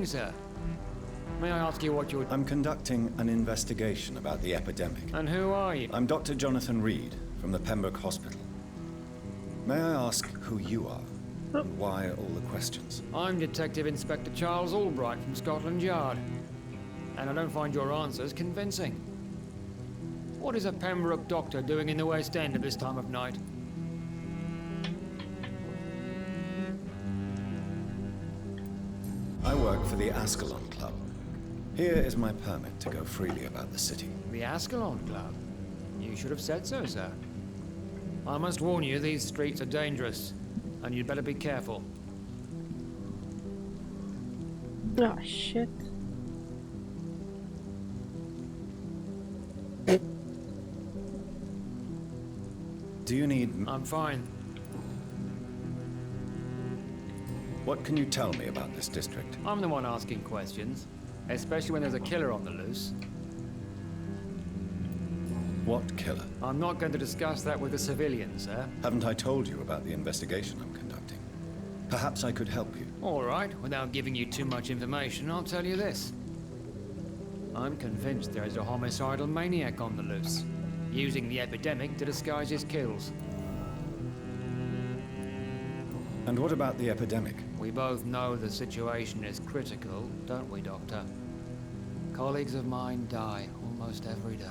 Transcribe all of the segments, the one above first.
evening, sir. May I ask you what you're... I'm conducting an investigation about the epidemic. And who are you? I'm Dr. Jonathan Reed from the Pembroke Hospital. May I ask who you are? And why all the questions? I'm Detective Inspector Charles Albright from Scotland Yard. And I don't find your answers convincing. What is a Pembroke doctor doing in the West End at this time of night? I work for the Ascalon Club. Here is my permit to go freely about the city. The Ascalon Club? You should have said so, sir. I must warn you, these streets are dangerous, and you'd better be careful. Oh, shit. Do you need... I'm fine. What can you tell me about this district? I'm the one asking questions, especially when there's a killer on the loose. What killer? I'm not going to discuss that with the civilians, sir. Haven't I told you about the investigation I'm conducting? Perhaps I could help you. All right, without giving you too much information, I'll tell you this. I'm convinced there is a homicidal maniac on the loose, using the epidemic to disguise his kills. And what about the epidemic? We both know the situation is critical, don't we, Doctor? Colleagues of mine die almost every day.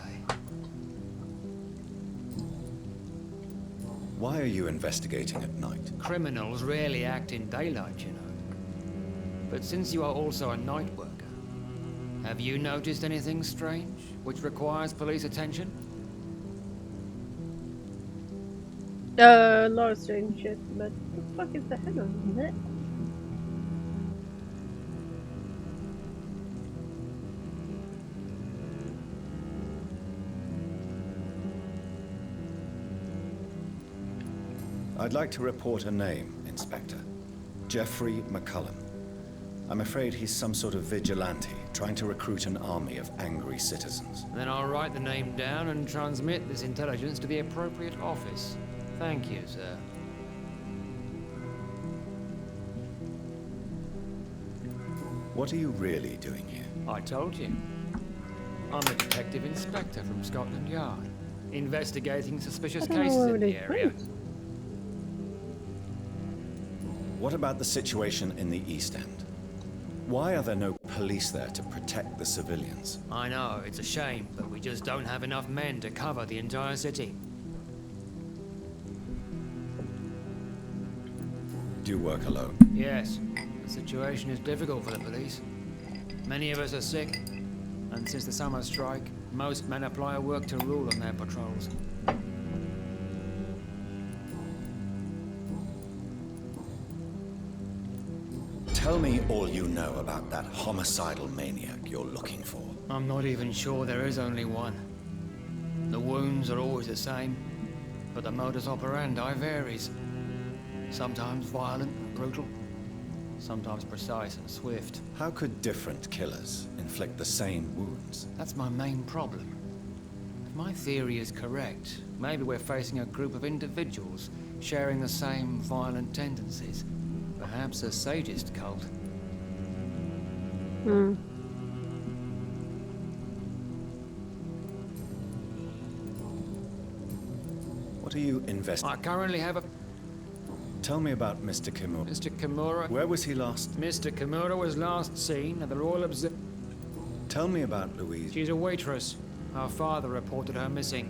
Why are you investigating at night? Criminals rarely act in daylight, you know. But since you are also a night worker, have you noticed anything strange which requires police attention? A lot of strange shit, but what the fuck is the head of it? I'd like to report a name, Inspector. Jeffrey McCullum. I'm afraid he's some sort of vigilante, trying to recruit an army of angry citizens. Then I'll write the name down and transmit this intelligence to the appropriate office. Thank you, sir. What are you really doing here? I told you. I'm a detective inspector from Scotland Yard, investigating suspicious cases in the area. What about the situation in the East End? Why are there no police there to protect the civilians? I know, it's a shame, but we just don't have enough men to cover the entire city. Do you work alone? Yes, the situation is difficult for the police. Many of us are sick, and since the summer strike, most men apply a work to rule on their patrols. Tell me all you know about that homicidal maniac you're looking for. I'm not even sure there is only one. The wounds are always the same, but the modus operandi varies. Sometimes violent and brutal, sometimes precise and swift. How could different killers inflict the same wounds? That's my main problem. If my theory is correct, maybe we're facing a group of individuals sharing the same violent tendencies. Perhaps a sadist cult. What are you I currently have a... Tell me about Mr. Kimura. Mr. Kimura... Where was he last? Mr. Kimura was last seen at the Royal Observ... Tell me about Louise. She's a waitress. Our father reported her missing.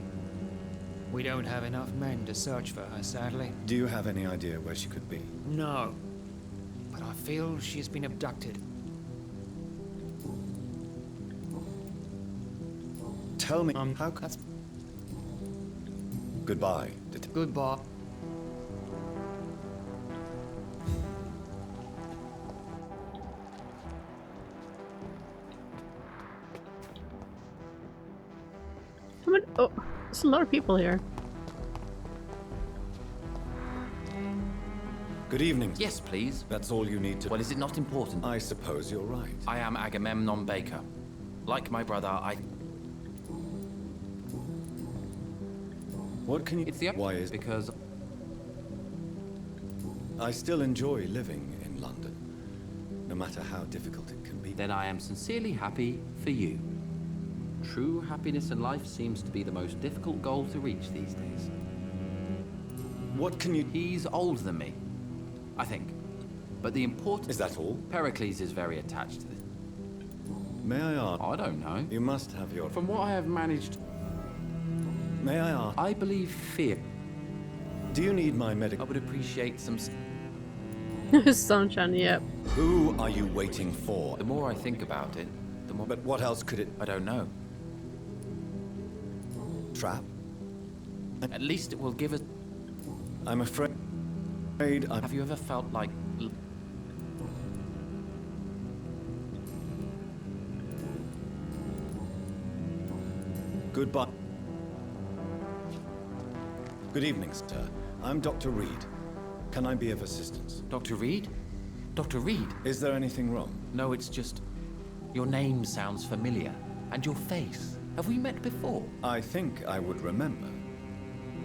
We don't have enough men to search for her, sadly. Do you have any idea where she could be? No. But I feel she's been abducted. Tell me how... That's... Goodbye. Goodbye. Oh, there's a lot of people here. Good evening. Yes, please. That's all you need to... Well, is it not important? I suppose you're right. I am Agamemnon Baker. Like my brother, What can you... It's the... Why is... Because... I still enjoy living in London. No no matter how difficult it can be. Then I am sincerely happy for you. True happiness in life seems to be the most difficult goal to reach these days. What can you... He's older than me, I think. But the important... Is that all? Pericles is very attached to this. May I ask? I don't know. You must have your... From what I have managed, May I ask? I believe fear. Do you need my I medical... would appreciate some... Sunshine, yep. Who are you waiting for? The more I think about it, the more... But what else could it... I don't know. Trap? At least it will give us... I'm afraid I'm... Have you ever felt like... Goodbye. Good evening, sir. I'm Dr. Reed. Can I be of assistance? Dr. Reed? Dr. Reed? Is there anything wrong? No, it's just... Your name sounds familiar. And your face. Have we met before? I think I would remember.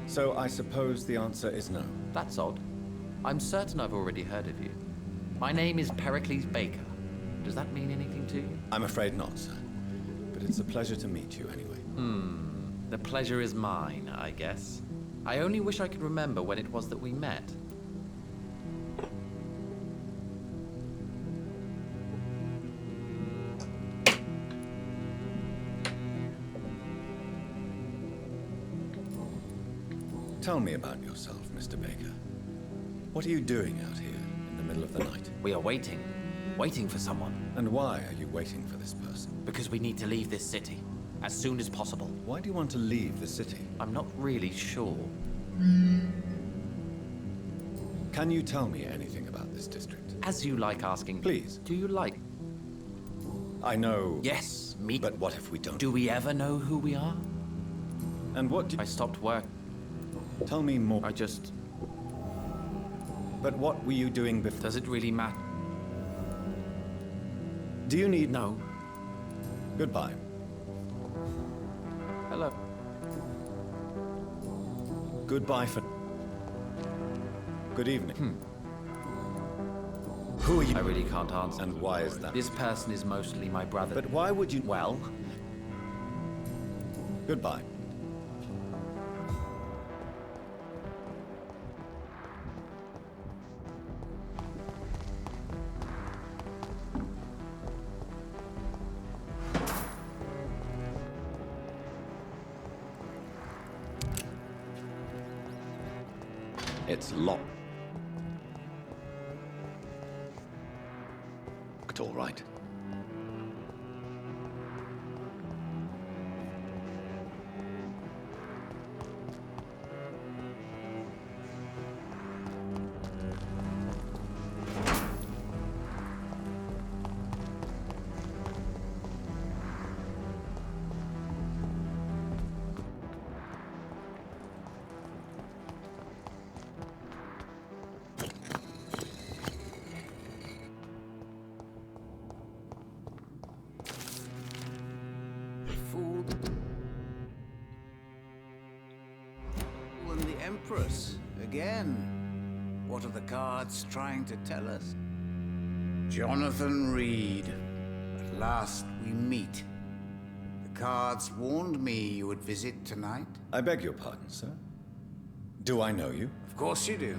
So I suppose the answer is no. That's odd. I'm certain I've already heard of you. My name is Pericles Baker. Does that mean anything to you? I'm afraid not, sir. But it's a pleasure to meet you anyway. The pleasure is mine, I guess. I only wish I could remember when it was that we met. Tell me about yourself, Mr. Baker. What are you doing out here in the middle of the night? We are waiting. Waiting for someone. And why are you waiting for this person? Because we need to leave this city. As soon as possible. Why do you want to leave the city? I'm not really sure. Can you tell me anything about this district? As you like asking. Please. Do you like... I know... Yes, me. But what if we don't? Do we ever know who we are? And what do I stopped work. Tell me more. I just... But what were you doing before? Does it really matter? Do you need... No. Goodbye. Hello. Goodbye for... Good evening. Who are you? I really can't answer. And why is that? This person is mostly my brother. But why would you... Well, Goodbye. It's locked. It's all right. Fool and the Empress again. What are the cards trying to tell us? Jonathan Reed. At last we meet. The cards warned me you would visit tonight. I beg your pardon, sir. Do I know you? Of course you do.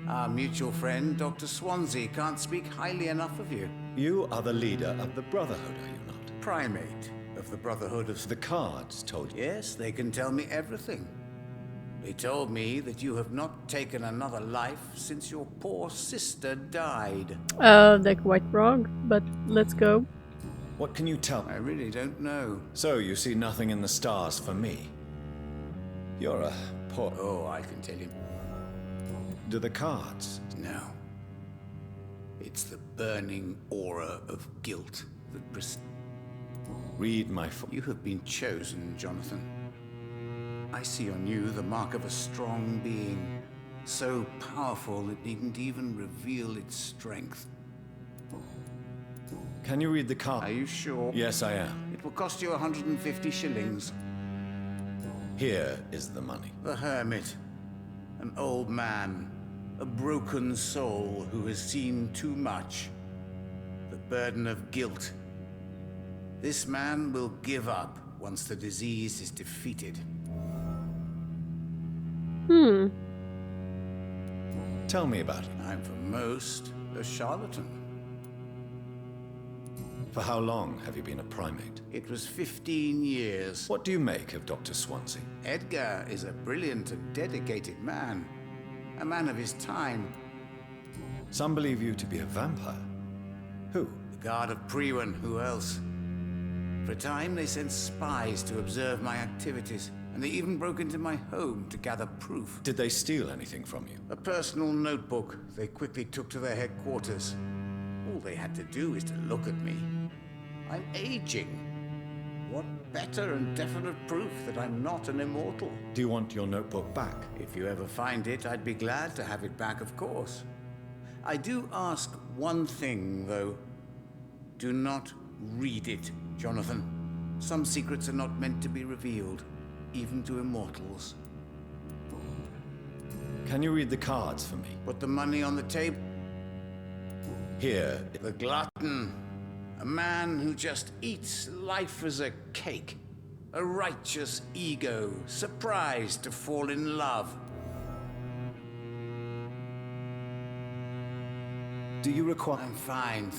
Our mutual friend, Dr. Swansea, can't speak highly enough of you. You are the leader of the Brotherhood, are you not? Primate of the Brotherhood of... The cards told you. Yes, they can tell me everything. They told me that you have not taken another life since your poor sister died. They're quite wrong, but let's go. What can you tell me? I really don't know. So you see nothing in the stars for me? You're a poor... Oh, I can tell you. Do the cards? No. It's the burning aura of guilt that Read my... You have been chosen, Jonathan. I see on you the mark of a strong being, so powerful it needn't even reveal its strength. Can you read the card? Are you sure? Yes, I am. It will cost you 150 shillings. Here is the money. The Hermit. An old man. A broken soul who has seen too much. burden of guilt. This man will give up once the disease is defeated. Tell me about it. I'm for most a charlatan. For how long have you been a primate? It was 15 years. What do you make of Dr. Swansea? Edgar is a brilliant and dedicated man. A man of his time. Some believe you to be a vampire. Who? The guard of Priwen, who else? For a time, they sent spies to observe my activities, and they even broke into my home to gather proof. Did they steal anything from you? A personal notebook they quickly took to their headquarters. All they had to do is to look at me. I'm aging. What better and definite proof that I'm not an immortal? Do you want your notebook back? If you ever find it, I'd be glad to have it back, of course. I do ask one thing, though. Do not read it, Jonathan. Some secrets are not meant to be revealed, even to immortals. Can you read the cards for me? Put the money on the table. Here. The glutton. A man who just eats life as a cake. A righteous ego, surprised to fall in love. Do you require... I'm fine.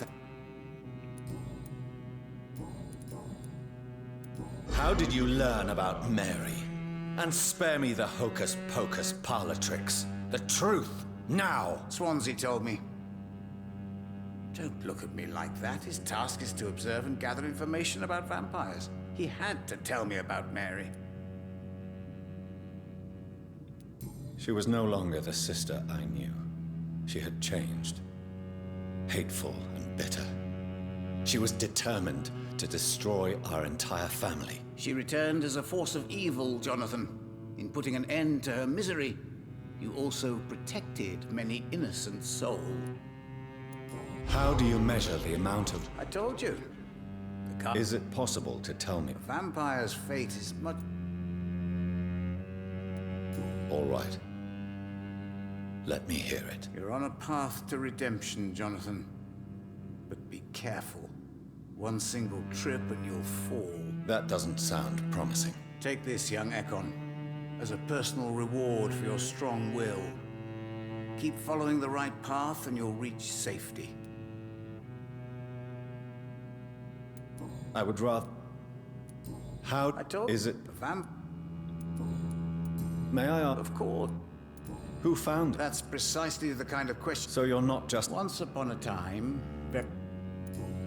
How did you learn about Mary? And spare me the hocus-pocus parlor tricks. The truth, now! Swansea told me. Don't look at me like that. His task is to observe and gather information about vampires. He had to tell me about Mary. She was no longer the sister I knew. She had changed. Hateful and bitter. She was determined to destroy our entire family. She returned as a force of evil, Jonathan. In putting an end to her misery, you also protected many innocent souls. How do you measure the amount of... I told you. Is it possible to tell me? A vampire's fate is much... All right. Let me hear it. You're on a path to redemption, Jonathan. But be careful. One single trip and you'll fall. That doesn't sound promising. Take this, young Ekon, as a personal reward for your strong will. Keep following the right path and you'll reach safety. I would rather... How I told is it... May I ask... Of course. Who found it? That's precisely the kind of question... So you're not just... Once upon a time,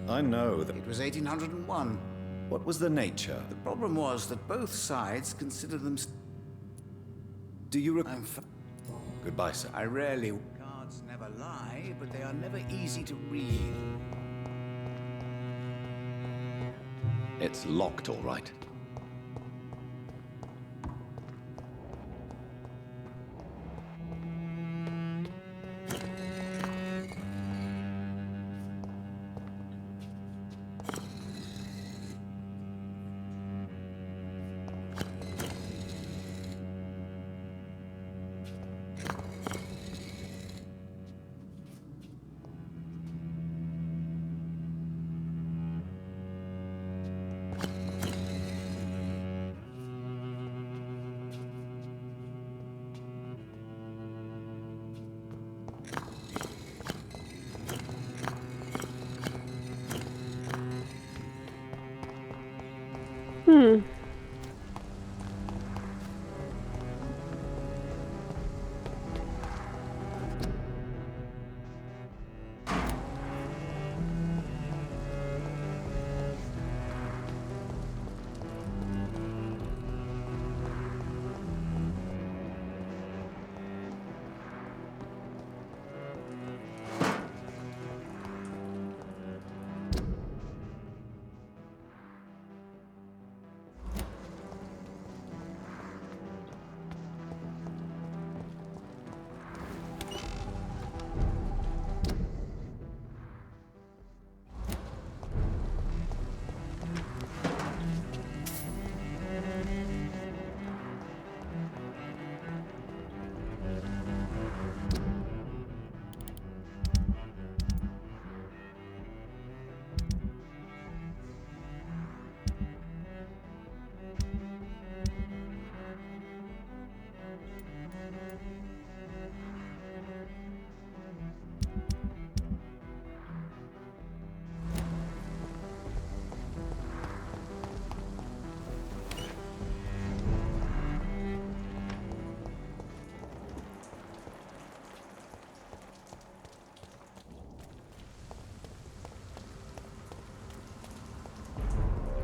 I know that... it was 1801. What was the nature? The problem was that both sides considered them... Do you Goodbye, sir. I rarely... Cards never lie, but they are never easy to read. It's locked, all right.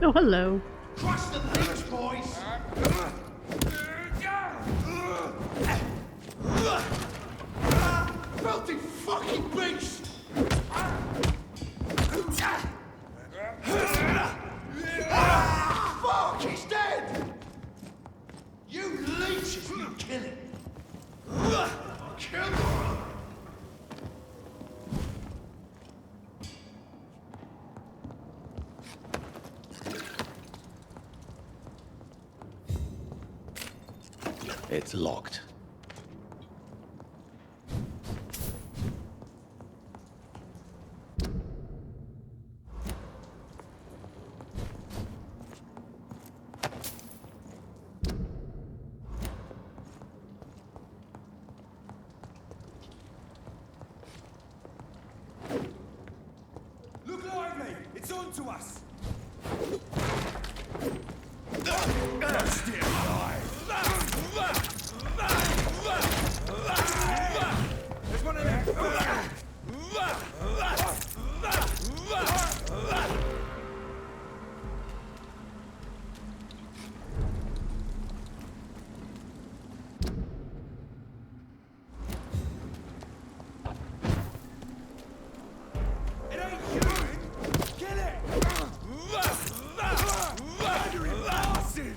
Oh, hello. Trust the things, boys! Filthy fucking beast! Fuck, he's dead! You leeches will kill him! Kill him! It's locked. Look lively! It's on to us! Stay alive! There's one in there! It ain't human! Kill it! Murdering bastard!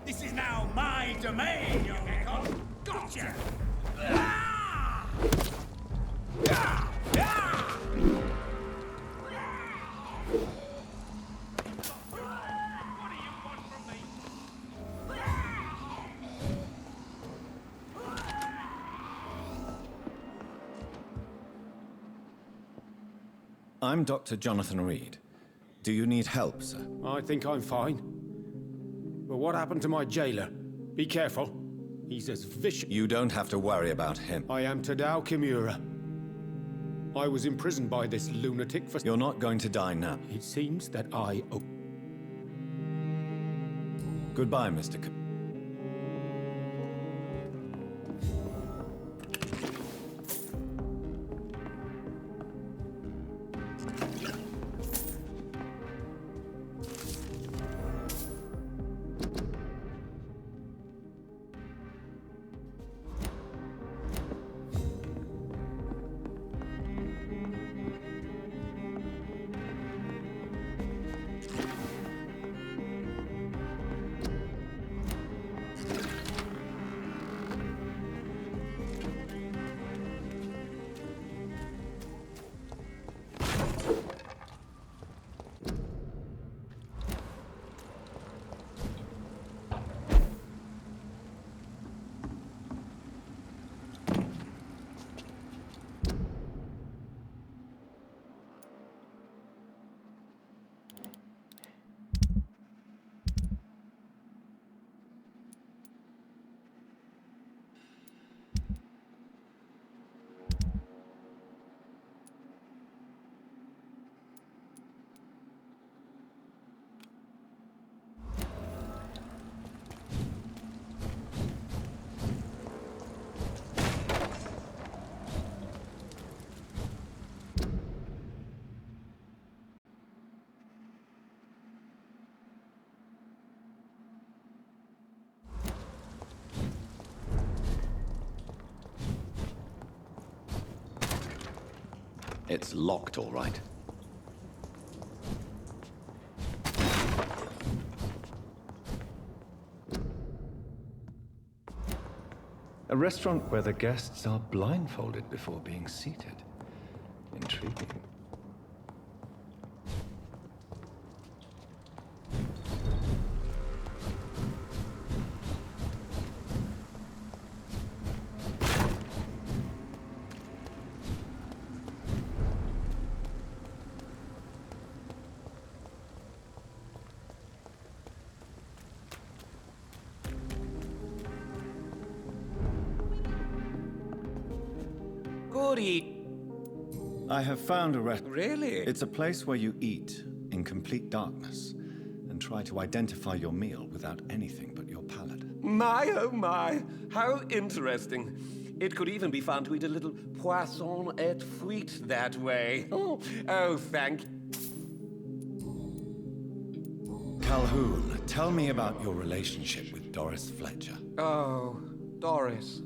This is now my domain, young Echo. Gotcha! Ah! Ah! Ah! What do you want from me? I'm Dr. Jonathan Reed. Do you need help, sir? I think I'm fine. But what happened to my jailer? Be careful. He's as vicious. You don't have to worry about him. I am Tadao Kimura. I was imprisoned by this lunatic for... You're not going to die now. It seems that I owe... Goodbye, Mr. K. It's locked, all right. A restaurant where the guests are blindfolded before being seated. Intriguing. Good eat. I have found a Really? It's a place where you eat in complete darkness and try to identify your meal without anything but your palate. My, oh my. How interesting. It could even be fun to eat a little poisson et fruit that way. Oh, thank you. Calhoun, tell me about your relationship with Doris Fletcher. Oh, Doris.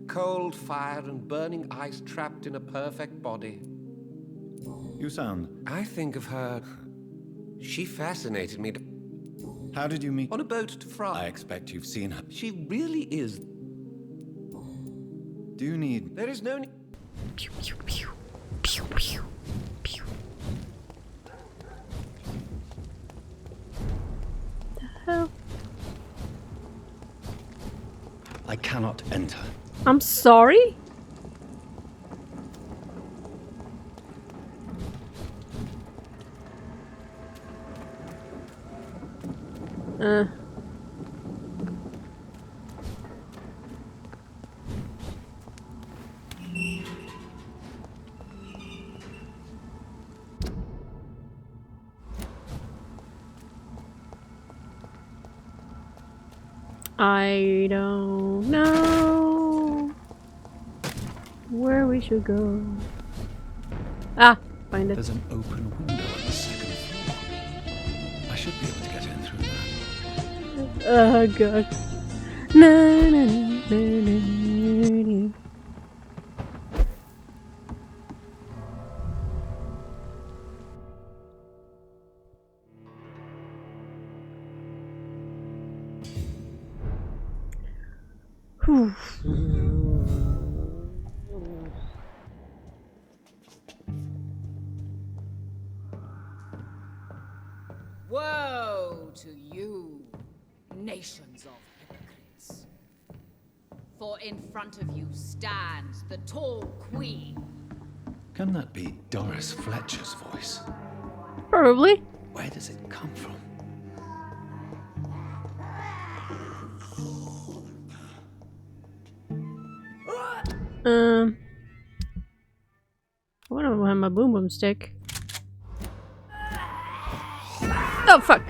Cold fire and burning ice trapped in a perfect body. You sound... I think of her. She fascinated me. How did you meet? On a boat to France. I expect you've seen her. She really is. Do you need... There is no need. Pew, pew, pew. Pew, pew, pew. The hell? I cannot enter. I'm sorry? I don't know where we should go. Ah, find it. There's an open window on the second floor. I should be able to get in through that. Oh god. Na, na, na, na, na, na. Whew. Woe to you, nations of hypocrites. For in front of you stands the tall queen. Can that be Doris Fletcher's voice? Probably. Where does it come from? I wonder if I have my boom boom stick. Oh fuck!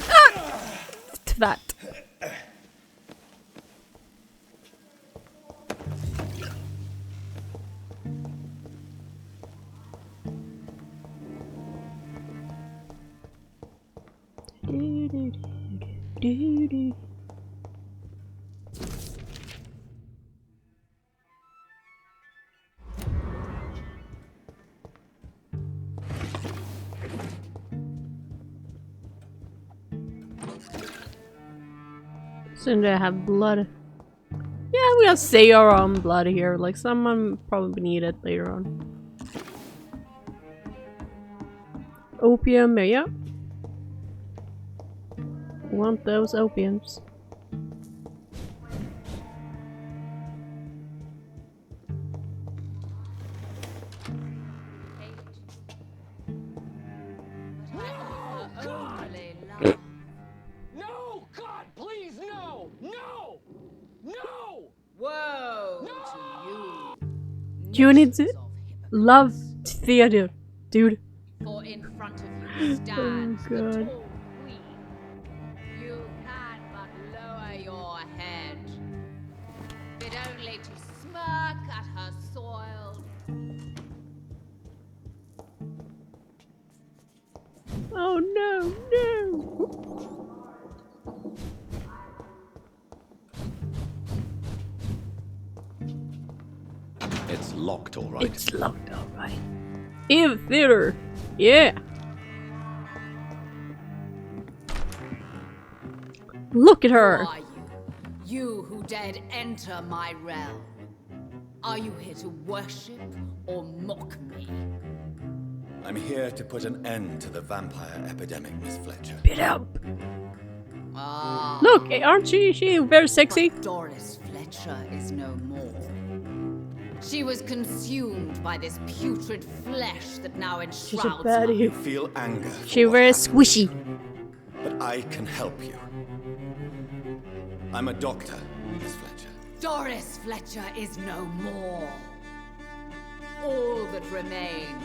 Ah! That. Soon to have blood. Yeah, we gotta say our own blood here. Like someone probably need it later on. Opium, yeah. Want those opiums. No, God, please, no! No! No! Woe to you, You need to nations of hypocrites. love theater, dude. For in front of you stands the God. tall queen. You can but lower your head, fit only to smirk at her soil. Oh no, no! It's locked, all right. It's locked, alright. In theater, yeah. Look at her. Who are you? You who dared enter my realm. Are you here to worship or mock me? I'm here to put an end to the vampire epidemic, Miss Fletcher. Get up. Ah. Look, aren't she very sexy? But Doris Fletcher is no more. She was consumed by this putrid flesh that now She's a enshrouds her. baddie. You feel anger. for She what very happened, squishy. But I can help you. I'm a doctor, Miss Fletcher. Doris Fletcher is no more. All that remains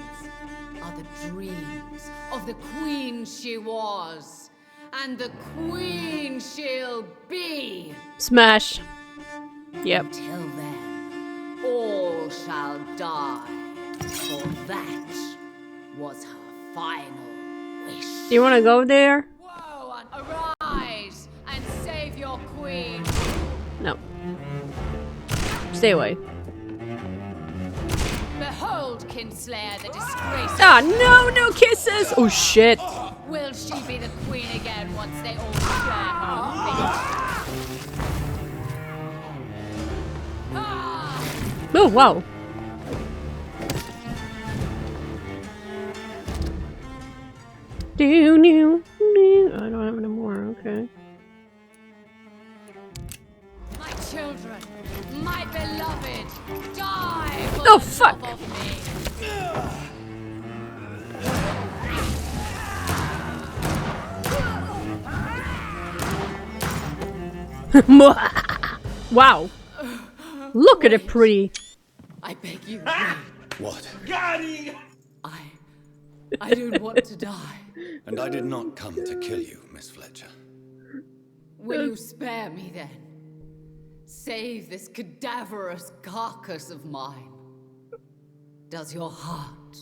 are the dreams of the queen she was, and the queen she'll be. Smash. Yep. Until then, all shall die, for that was her final wish. Do you want to go there? Woe, arise and save your queen. No. Stay away. Behold, Kinslayer, the disgrace. Ah, no, no kisses. Oh shit. Will she be the queen again once they all share her fate? Oh wow. I don't have any more. Okay. My children, my beloved, die for Oh, the fuck. love of me. Wow. Look at it pretty. I beg you, What? I don't want to die. And I did not come to kill you, Miss Fletcher. Will you spare me then? Save this cadaverous carcass of mine. Does your heart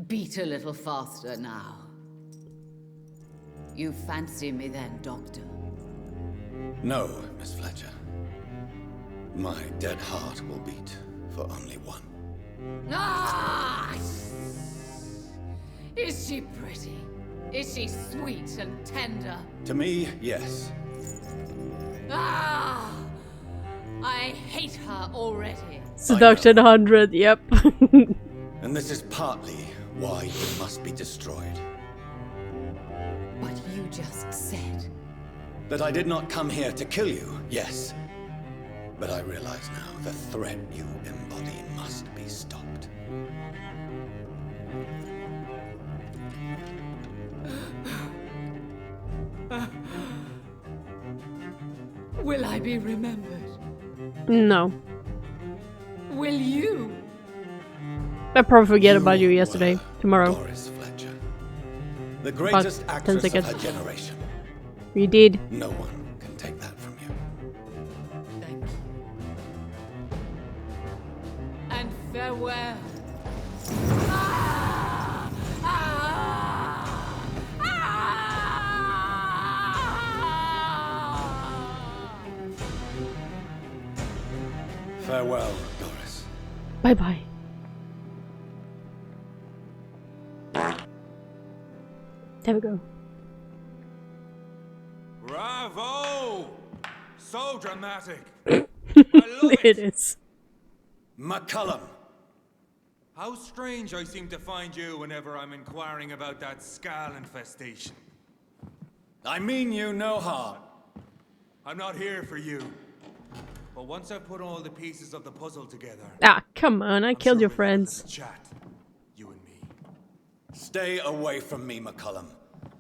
beat a little faster now? You fancy me then, Doctor? No, Miss Fletcher. My dead heart will beat for only one. Ah! Is she pretty? Is she sweet and tender? To me, yes. Ah! I hate her already. Seduction 100. Yep. And this is partly why you must be destroyed. But you just said. That I did not come here to kill you, yes. But I realize now the threat you embody must be stopped. Will I be remembered? No. Will you? I probably forget about you yesterday. Tomorrow. Doris Fletcher. The greatest 10 actress of seconds. her generation. You did. No one can take that from you. Thank you. And farewell. Ah! Ah! Ah! Farewell, Doris. Bye bye. There we go. Bravo! So dramatic. I love It is. McCullum! How strange I seem to find you whenever I'm inquiring about that skull infestation. I mean you no harm. I'm not here for you. But once I've put all the pieces of the puzzle together, Ah, come on. I I'm killed sure your we'll have a friends. little chat, you and me. Stay away from me, McCullum.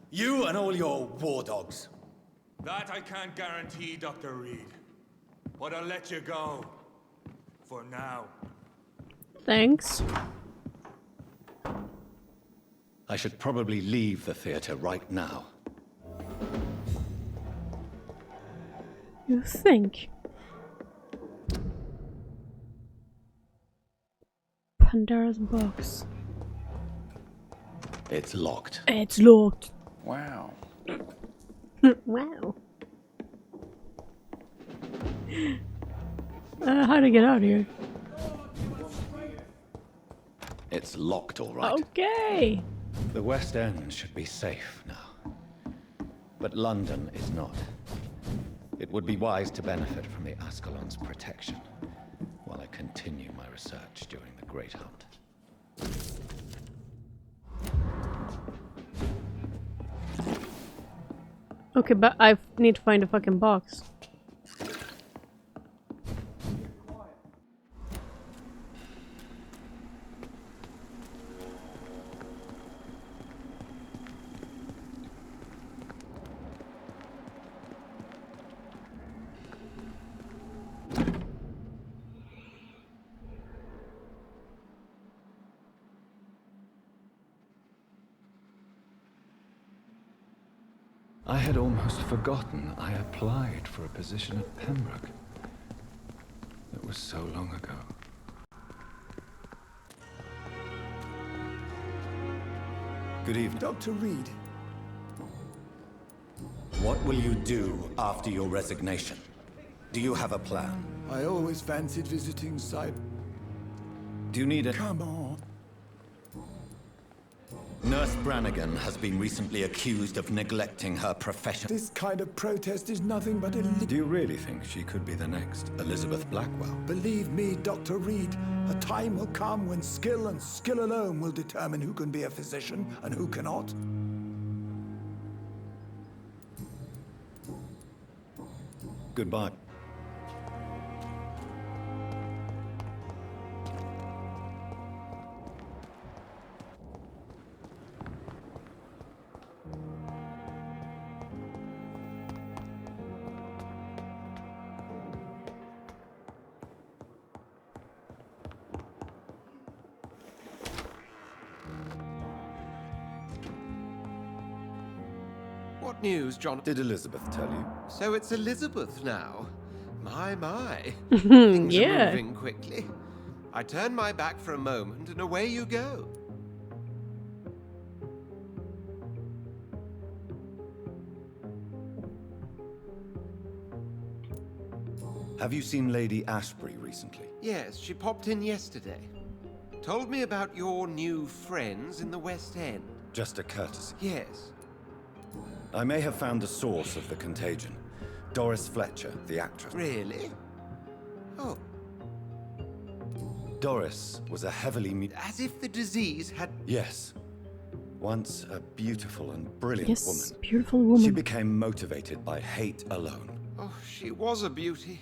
You and all your war dogs. That I can't guarantee, Dr. Reed. But I'll let you go. For now. Thanks. I should probably leave the theater right now. You think? Pandora's box. It's locked. It's locked. Wow. Wow. How to get out of here? It's locked, all right. Okay. The West End should be safe now. But London is not. It would be wise to benefit from the Ascalon's protection while I continue my research during the Great Hunt. Okay, but I need to find a fucking box. I had almost forgotten I applied for a position at Pembroke. It was so long ago. Good evening. Dr. Reed. What will you do after your resignation? Do you have a plan? I always fancied visiting site. Do you need a... Come on. Nurse Brannigan has been recently accused of neglecting her profession. This kind of protest is nothing but a... Do you really think she could be the next Elizabeth Blackwell? Believe me, Dr. Reed, a time will come when skill and skill alone will determine who can be a physician and who cannot. Goodbye. What news, John? Did Elizabeth tell you? So it's Elizabeth now. My. Things are Yeah. moving quickly. I turn my back for a moment and away you go. Have you seen Lady Ashbury recently? Yes, she popped in yesterday. Told me about your new friends in the West End. Just a courtesy. Yes. I may have found the source of the contagion. Doris Fletcher, the actress. Really? Oh, Doris was a heavily as if the disease had... Yes. Once a beautiful and brilliant Yes, woman. beautiful woman. She became motivated by hate alone. Oh, she was a beauty.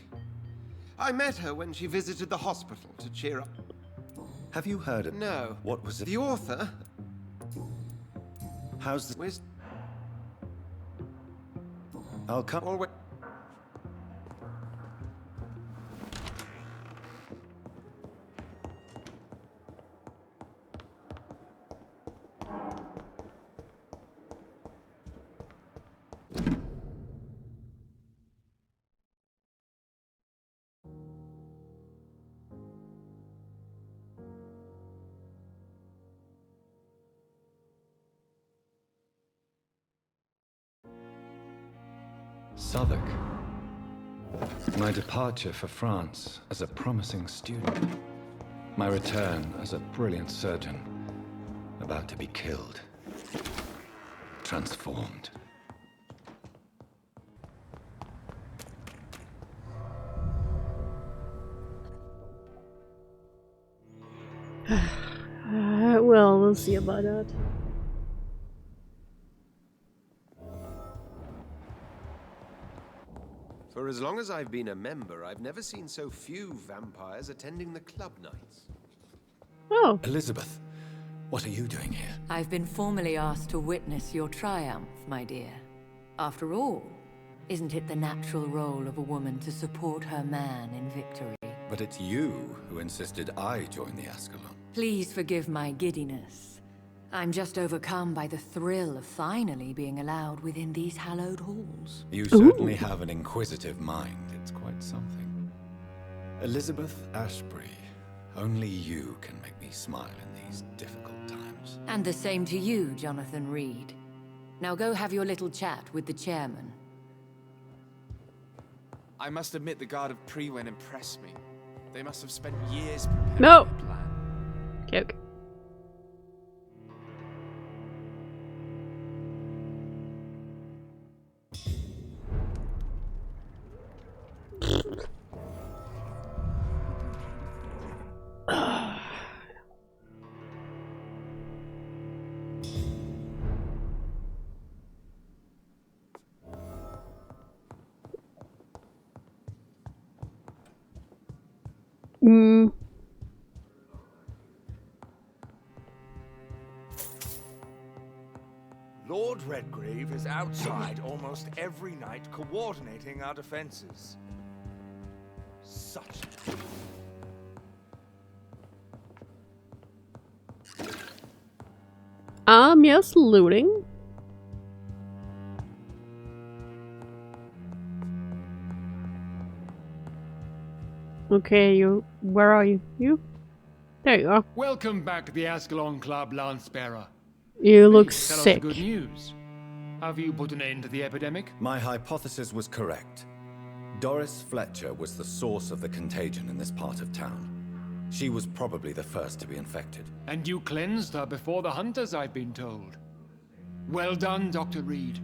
I met her when she visited the hospital to cheer up. Have you heard of... No. What was it? The author? How's the... Where's... I'll come... Always... Southwark. My departure for France as a promising student. My return as a brilliant surgeon. About to be killed. Transformed. Well, we'll see about that. For as long as I've been a member, I've never seen so few vampires attending the club nights. Oh, Elizabeth, what are you doing here? I've been formally asked to witness your triumph, my dear. After all, isn't it the natural role of a woman to support her man in victory? But it's you who insisted I join the Ascalon. Please forgive my giddiness. I'm just overcome by the thrill of finally being allowed within these hallowed halls. You certainly have an inquisitive mind. It's quite something. Elizabeth Ashbury, only you can make me smile in these difficult times. And the same to you, Jonathan Reed. Now go have your little chat with the chairman. I must admit the Guard of Prewen impressed me. They must have spent years preparing No. their plan. joke. Lord Redgrave is outside almost every night coordinating our defenses. Such... Yes, looting. Okay, you. Where are you? You? There you are. Welcome back to the Ascalon Club, Lancebearer. You look Please tell us sick. the good news. Have you put an end to the epidemic? My hypothesis was correct. Doris Fletcher was the source of the contagion in this part of town. She was probably the first to be infected. And you cleansed her before the hunters, I've been told. Well done, Dr. Reed.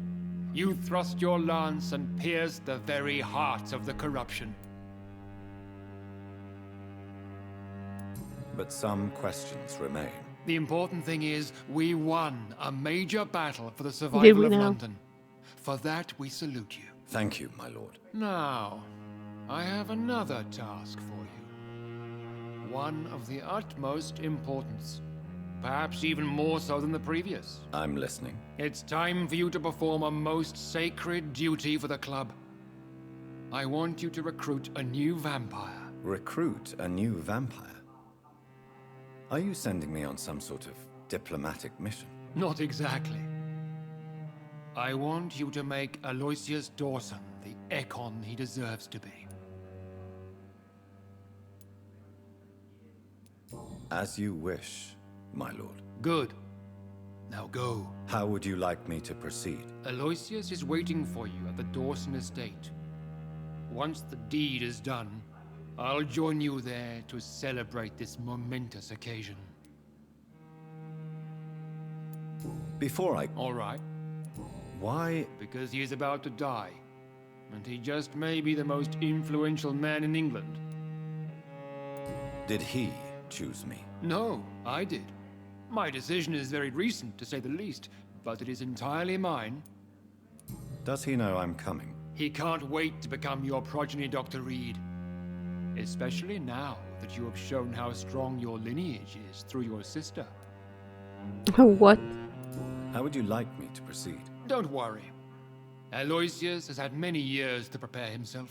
You thrust your lance and pierced the very heart of the corruption. But some questions remain. The important thing is, we won a major battle for the Did survival we of now? London. For that, we salute you. Thank you, my lord. Now, I have another task for you. One of the utmost importance. Perhaps even more so than the previous. I'm listening. It's time for you to perform a most sacred duty for the club. I want you to recruit a new vampire. Recruit a new vampire? Are you sending me on some sort of diplomatic mission? Not exactly. I want you to make Aloysius Dawson the Ekon he deserves to be. As you wish, my lord. Good. Now go. How would you like me to proceed? Aloysius is waiting for you at the Dawson estate. Once the deed is done, I'll join you there to celebrate this momentous occasion. Before I... All right. Why... Because he is about to die, and he just may be the most influential man in England. Did he choose me? No, I did. My decision is very recent, to say the least, but it is entirely mine. Does he know I'm coming? He can't wait to become your progeny, Dr. Reed. Especially now that you have shown how strong your lineage is through your sister. What? How would you like me to proceed? Don't worry. Aloysius has had many years to prepare himself.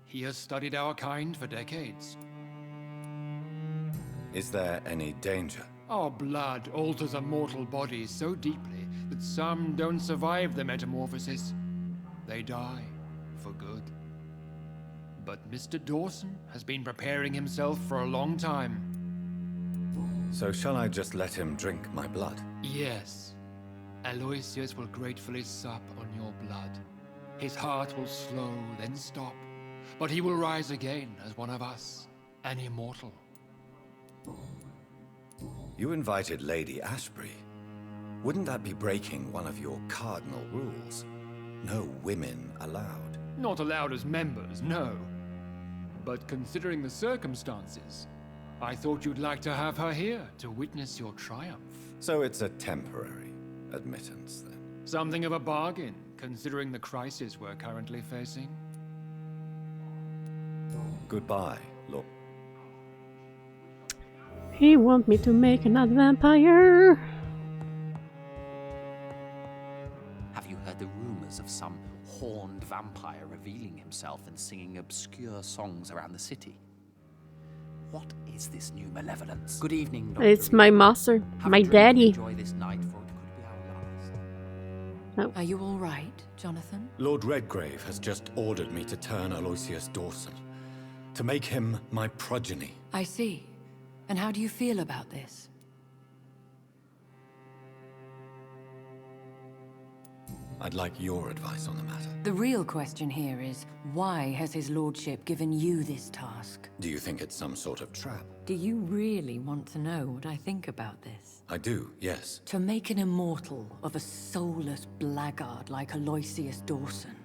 He has studied our kind for decades. Is there any danger? Our blood alters a mortal body so deeply that some don't survive the metamorphosis. They die for good. But Mr. Dawson has been preparing himself for a long time. So shall I just let him drink my blood? Yes. Aloysius will gratefully sup on your blood. His heart will slow, then stop. But he will rise again as one of us, an immortal. You invited Lady Ashbury. Wouldn't that be breaking one of your cardinal rules? No women allowed. Not allowed as members, no. But considering the circumstances, I thought you'd like to have her here to witness your triumph. So it's a temporary admittance, then? Something of a bargain, considering the crisis we're currently facing. Goodbye, Lord. He want me to make another vampire. Have you heard the rumors of some horned vampire revealing himself and singing obscure songs around the city? What is this new malevolence? Good evening, Dr. It's my master, Have my a drink daddy. and enjoy this night, for it could be our last. Are you all right, Jonathan? Lord Redgrave has just ordered me to turn Aloysius Dawson, to make him my progeny. I see. And how do you feel about this? I'd like your advice on the matter. The real question here is, why has his lordship given you this task? Do you think it's some sort of trap? Do you really want to know what I think about this? I do, yes. To make an immortal of a soulless blackguard like Aloysius Dawson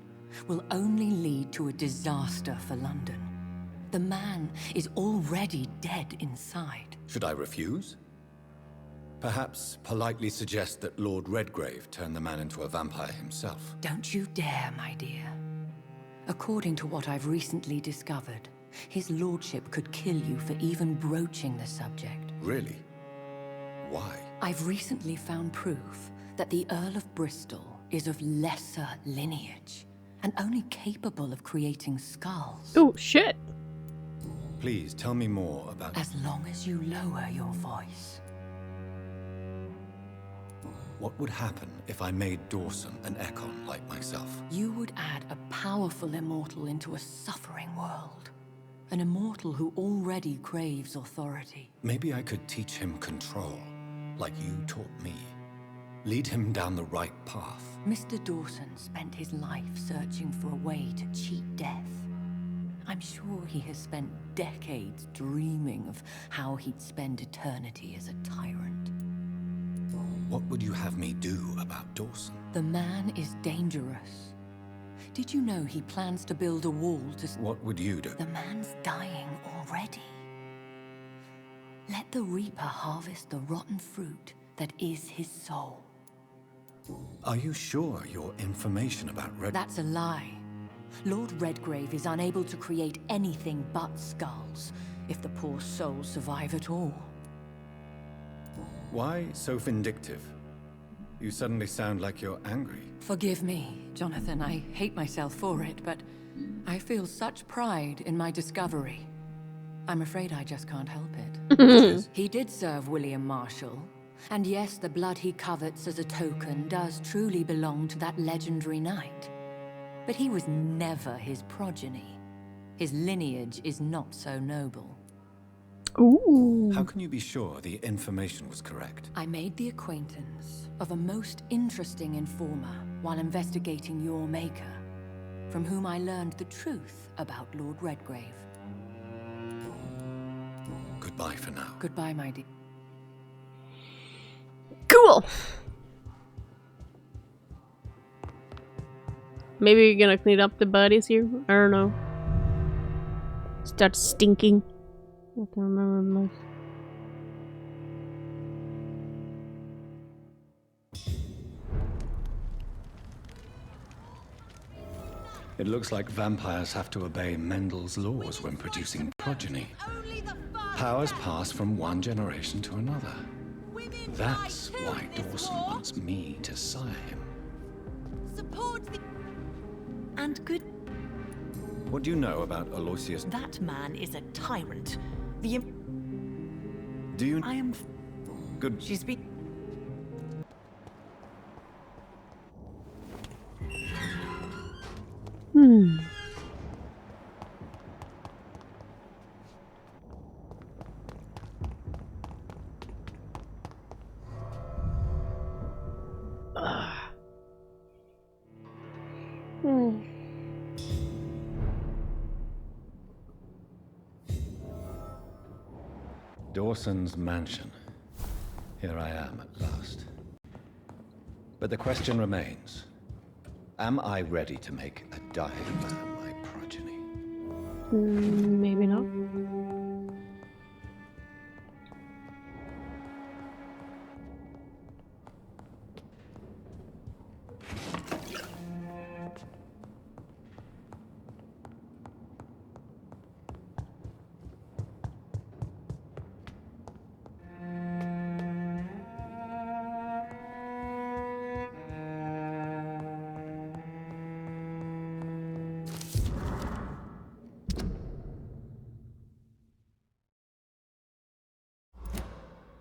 will only lead to a disaster for London. The man is already dead inside. Should I refuse? Perhaps politely suggest that Lord Redgrave turn the man into a vampire himself. Don't you dare, my dear. According to what I've recently discovered, his lordship could kill you for even broaching the subject. Really? Why? I've recently found proof that the Earl of Bristol is of lesser lineage and only capable of creating skulls. Oh, shit. Please tell me more about... As long as you lower your voice. What would happen if I made Dawson an Ekon like myself? You would add a powerful immortal into a suffering world. An immortal who already craves authority. Maybe I could teach him control, like you taught me. Lead him down the right path. Mr. Dawson spent his life searching for a way to cheat death. I'm sure he has spent decades dreaming of how he'd spend eternity as a tyrant. What would you have me do about Dawson? The man is dangerous. Did you know he plans to build a wall to... What would you do? The man's dying already. Let the Reaper harvest the rotten fruit that is his soul. Are you sure your information about Red... That's a lie. Lord Redgrave is unable to create anything but skulls, if the poor souls survive at all. Why so vindictive? You suddenly sound like you're angry. Forgive me, Jonathan. I hate myself for it, but I feel such pride in my discovery. I'm afraid I just can't help it. He did serve William Marshall. And yes, the blood he covets as a token does truly belong to that legendary knight. But he was never his progeny. His lineage is not so noble. Ooh. How can you be sure the information was correct? I made the acquaintance of a most interesting informer while investigating your maker, from whom I learned the truth about Lord Redgrave. Goodbye for now. Goodbye, my dear. Cool. Maybe you're gonna clean up the bodies here? I don't know. Start stinking. I can't remember most. It looks like vampires have to obey Mendel's laws when producing progeny. Powers pass from one generation to another. That's why Dawson wants me to sire him. Support the... And good... What do you know about Aloysius? That man is a tyrant. The... Do you... I am... Good... She's been... Dawson's mansion. Here I am at last. But the question remains. Am I ready to make a dying man my progeny? Maybe not.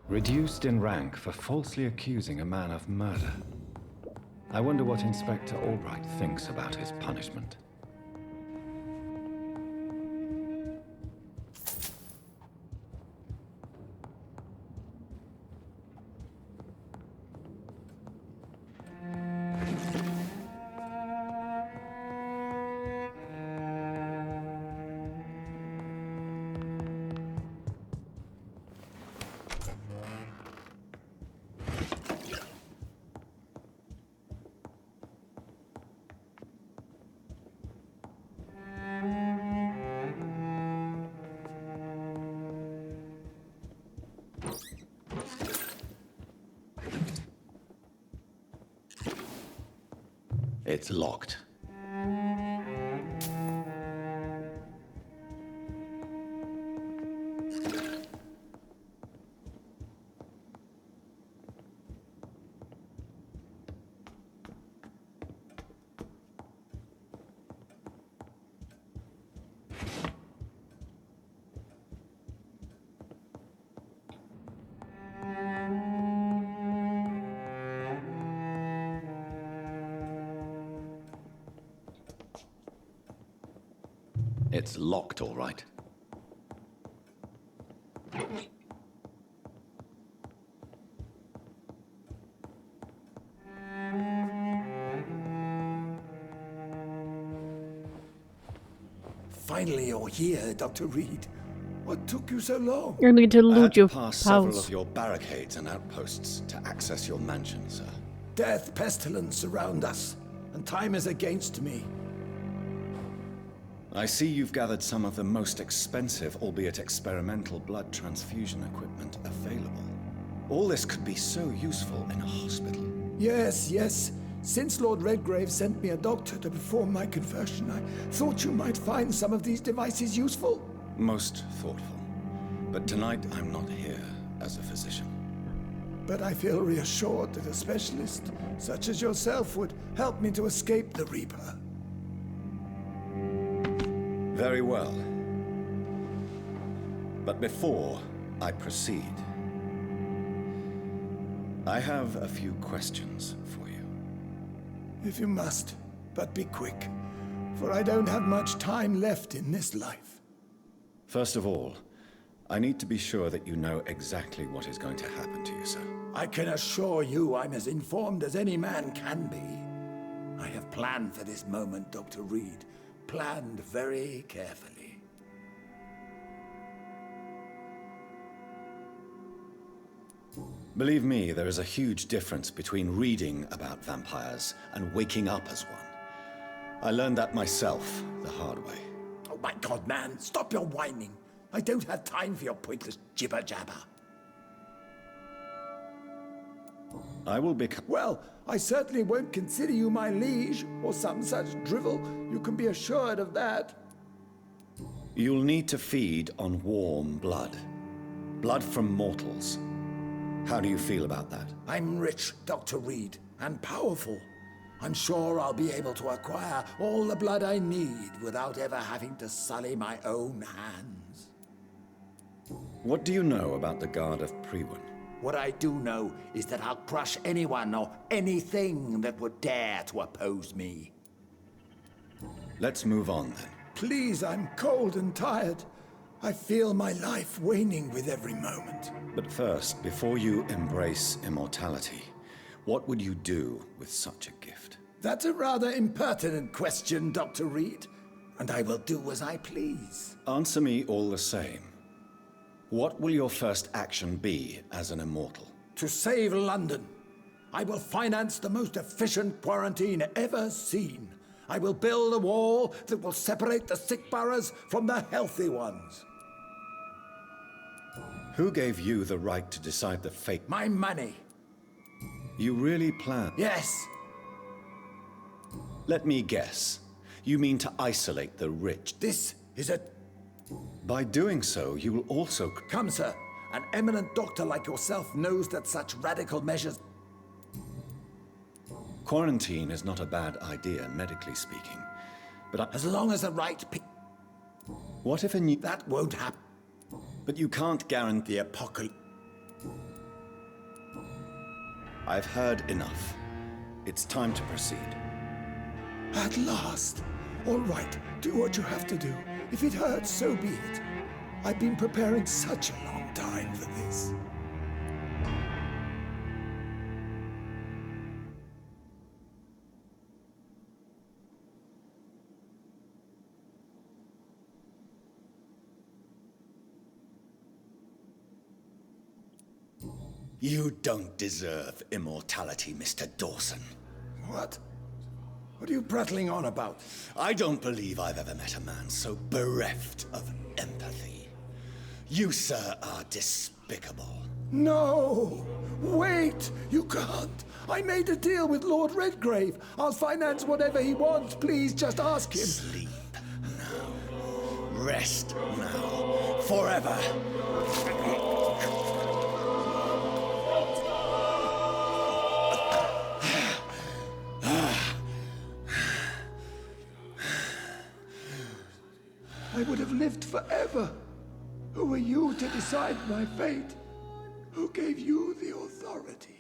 Reduced in rank for falsely accusing a man of murder. I wonder what Inspector Albright thinks about his punishment. It's locked. It's locked, all right. Finally, you're here, Dr. Reed. What took you so long? You're going to I loot had to your pass several house. of your barricades and outposts to access your mansion, sir. Death, pestilence surround us, and time is against me. I see you've gathered some of the most expensive, albeit experimental, blood transfusion equipment available. All this could be so useful in a hospital. Yes, yes. Since Lord Redgrave sent me a doctor to perform my conversion, I thought you might find some of these devices useful. Most thoughtful. But tonight I'm not here as a physician. But I feel reassured that a specialist such as yourself would help me to escape the Reaper. Very well. But before I proceed, I have a few questions for you. If you must, but be quick, for I don't have much time left in this life. First of all, I need to be sure that you know exactly what is going to happen to you, sir. I can assure you I'm as informed as any man can be. I have planned for this moment, Dr. Reed. Planned very carefully. Believe me, there is a huge difference between reading about vampires and waking up as one. I learned that myself the hard way. Oh my God, man, stop your whining. I don't have time for your pointless jibber-jabber. I will become... Well, I certainly won't consider you my liege, or some such drivel. You can be assured of that. You'll need to feed on warm blood. Blood from mortals. How do you feel about that? I'm rich, Dr. Reed, and powerful. I'm sure I'll be able to acquire all the blood I need without ever having to sully my own hands. What do you know about the Guard of Priwen? What I do know is that I'll crush anyone or anything that would dare to oppose me. Let's move on then. Please, I'm cold and tired. I feel my life waning with every moment. But first, before you embrace immortality, what would you do with such a gift? That's a rather impertinent question, Dr. Reed, and I will do as I please. Answer me all the same. What will your first action be as an immortal? To save London. I will finance the most efficient quarantine ever seen. I will build a wall that will separate the sick boroughs from the healthy ones. Who gave you the right to decide the fate? My money. You really plan? Yes. Let me guess. You mean to isolate the rich? This is a... By doing so, you will also... Come, sir. An eminent doctor like yourself knows that such radical measures... Quarantine is not a bad idea, medically speaking. But as long as the right... What if a new... That won't happen. But you can't guarantee... The apocalypse... I've heard enough. It's time to proceed. At last. All right, do what you have to do. If it hurts, so be it. I've been preparing such a long time for this. You don't deserve immortality, Mr. Dawson. What? What are you prattling on about? I don't believe I've ever met a man so bereft of empathy. You, sir, are despicable. No! Wait! You can't! I made a deal with Lord Redgrave. I'll finance whatever he wants. Please, just ask him. Sleep now. Rest now. Forever. I would have lived forever. Who are you to decide my fate? Who gave you the authority?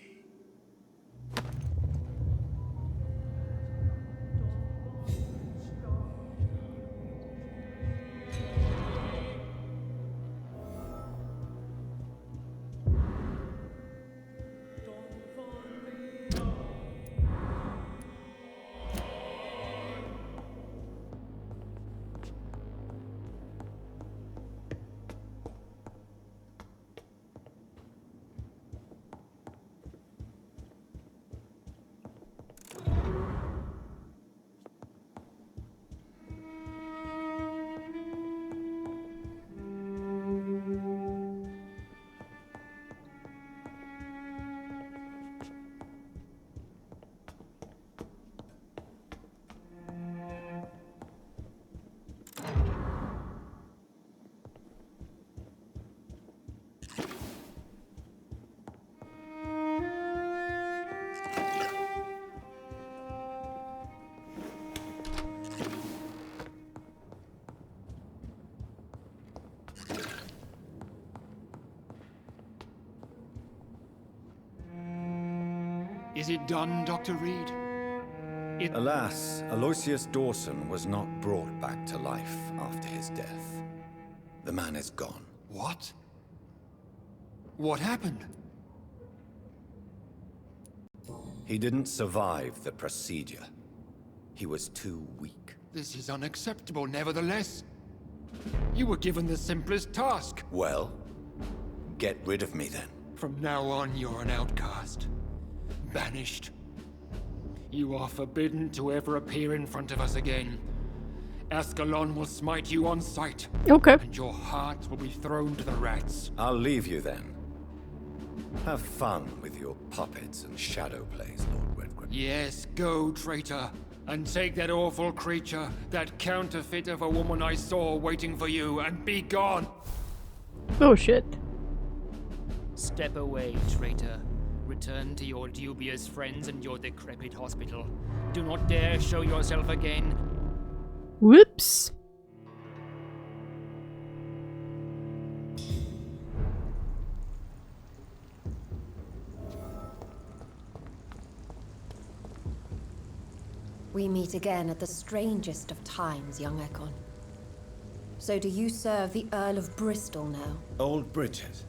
Is it done, Dr. Reed? Alas, Aloysius Dawson was not brought back to life after his death. The man is gone. What? What happened? He didn't survive the procedure. He was too weak. This is unacceptable, nevertheless. You were given the simplest task. Well, get rid of me then. From now on, you're an outcast. Banished. You are forbidden to ever appear in front of us again. Ascalon will smite you on sight. Okay. And your heart will be thrown to the rats. I'll leave you then. Have fun with your puppets and shadow plays, Lord Redgrave. Yes, go, traitor. And take that awful creature, that counterfeit of a woman I saw waiting for you, and be gone! Oh shit. Step away, traitor. Return to your dubious friends and your decrepit hospital. Do not dare show yourself again. Whoops. We meet again at the strangest of times, young Ekon. So do you serve the Earl of Bristol now? Old Bridget.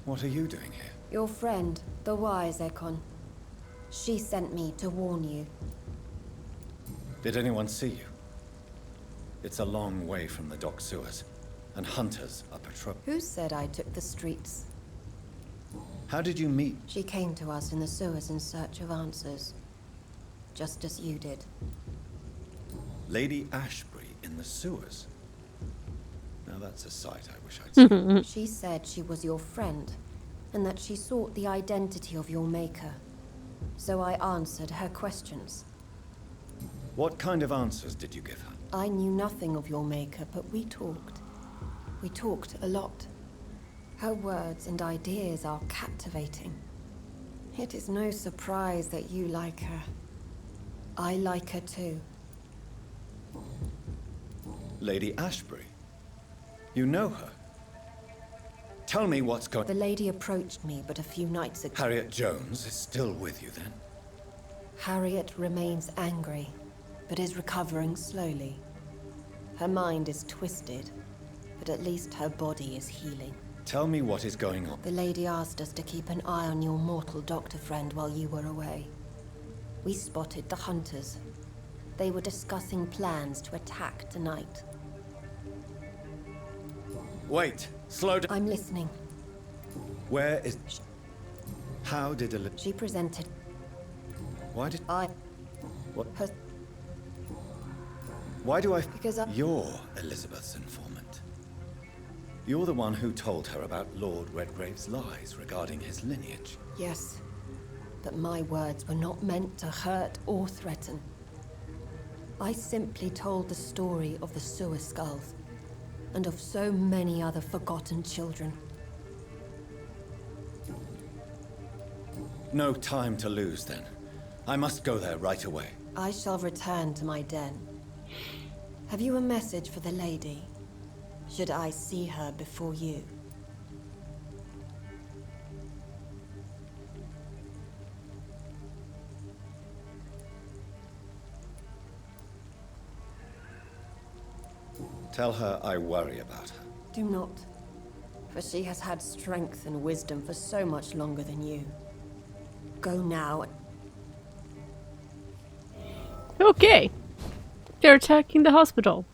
What are you doing here? Your friend, the wise Ekon. She sent me to warn you. Did anyone see you? It's a long way from the dock sewers, and hunters are patrolling. Who said I took the streets? How did you meet? She came to us in the sewers in search of answers. Just as you did. Lady Ashbury in the sewers? Now that's a sight I wish I'd seen. She said she was your friend, and that she sought the identity of your maker. So I answered her questions. What kind of answers did you give her? I knew nothing of your maker, but we talked. We talked a lot. Her words and ideas are captivating. It is no surprise that you like her. I like her too. Lady Ashbury? You know her? Tell me what's going... The lady approached me but a few nights ago. Harriet Jones is still with you then? Harriet remains angry, but is recovering slowly. Her mind is twisted, but at least her body is healing. Tell me what is going on. The lady asked us to keep an eye on your mortal doctor friend while you were away. We spotted the hunters. They were discussing plans to attack tonight. Wait, slow down. I'm listening. Where is... How did She presented... Why did... What? Her... Why do I... Because I... You're Elizabeth's informant. You're the one who told her about Lord Redgrave's lies regarding his lineage. Yes. But my words were not meant to hurt or threaten. I simply told the story of the sewer skulls, and of so many other forgotten children. No time to lose, then. I must go there right away. I shall return to my den. Have you a message for the lady? Should I see her before you? Tell her I worry about her. Do not, for she has had strength and wisdom for so much longer than you. Go now. Okay. They're attacking the hospital.